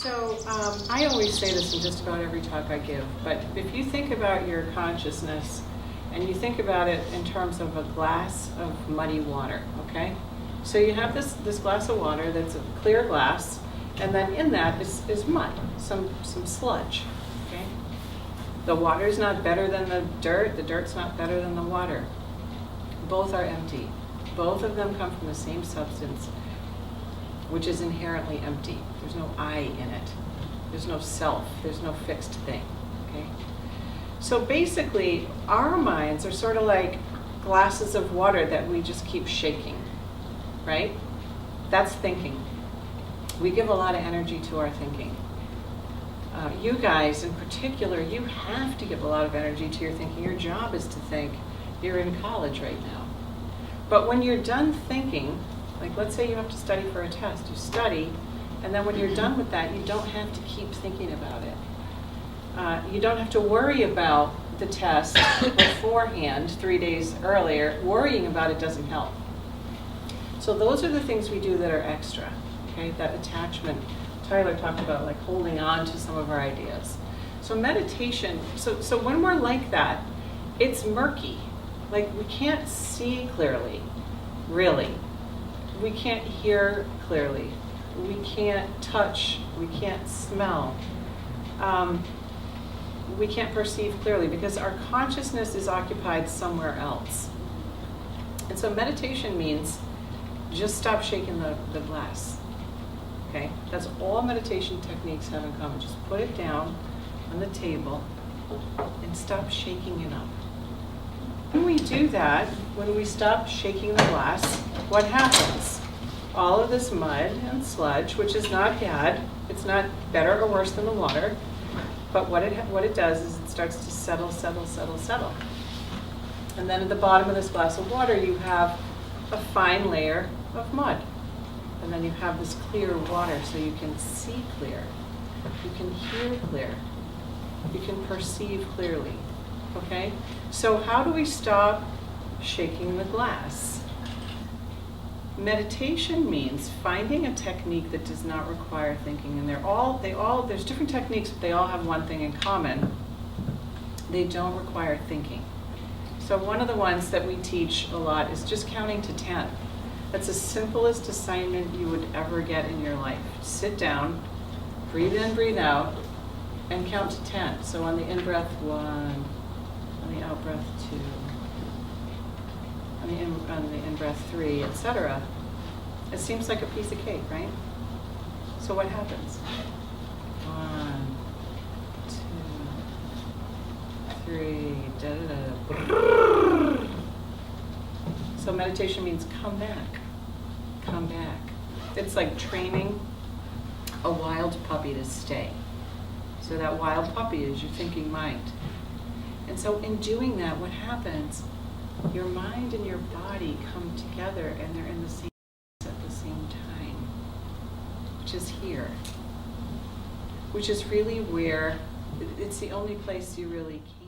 I always say this in just about every talk I give, but if you think about your consciousness and you think about it in terms of a glass of muddy water, okay? So you have this glass of water that's a clear glass, and then in that is mud, some sludge, okay? The water's not better than the dirt's not better than the water. Both are empty. Both of them come from the same substance, which is inherently empty. There's no I in it. There's no self. There's no fixed thing, okay? So basically, our minds are sort of like glasses of water that we just keep shaking, right? That's thinking. We give a lot of energy to our thinking. You guys in particular, you have to give a lot of energy to your thinking. Your job is to think. You're in college right now. But when you're done thinking, like let's say you have to study for a test, you study, and then when you're done with that, you don't have to keep thinking about it. You don't have to worry about the test beforehand, 3 days earlier. Worrying about it doesn't help. So those are the things we do that are extra, okay? That attachment. Tyler talked about like holding on to some of our ideas. So meditation, so when we're like that, it's murky. Like we can't see clearly, really. We can't hear clearly. We can't touch. We can't smell. We can't perceive clearly because our consciousness is occupied somewhere else. And so meditation means just stop shaking the glass. Okay? That's all meditation techniques have in common. Just put it down on the table and stop shaking it up. When we do that, when we stop shaking the glass, what happens? All of this mud and sludge, which is not bad, it's not better or worse than the water, but what it does is it starts to settle. And then at the bottom of this glass of water, you have a fine layer of mud. And then you have this clear water, so you can see clear, you can hear clear, you can perceive clearly. Okay? So how do we stop shaking the glass? Meditation means finding a technique that does not require thinking. And there's different techniques, but they all have one thing in common. They don't require thinking. So one of the ones that we teach a lot is just counting to 10. That's the simplest assignment you would ever get in your life. Sit down, breathe in, breathe out, and count to 10. So on the in-breath, 1, on the out-breath, 2, on the in-breath, 3, etc. It seems like a piece of cake, right? So what happens? 1, 2, 3, da-da-da. So meditation means come back. Come back. It's like training a wild puppy to stay. So that wild puppy is your thinking mind. And so in doing that, what happens? Your mind and your body come together and they're in the same place at the same time, which is here, which is really where, it's the only place you really can.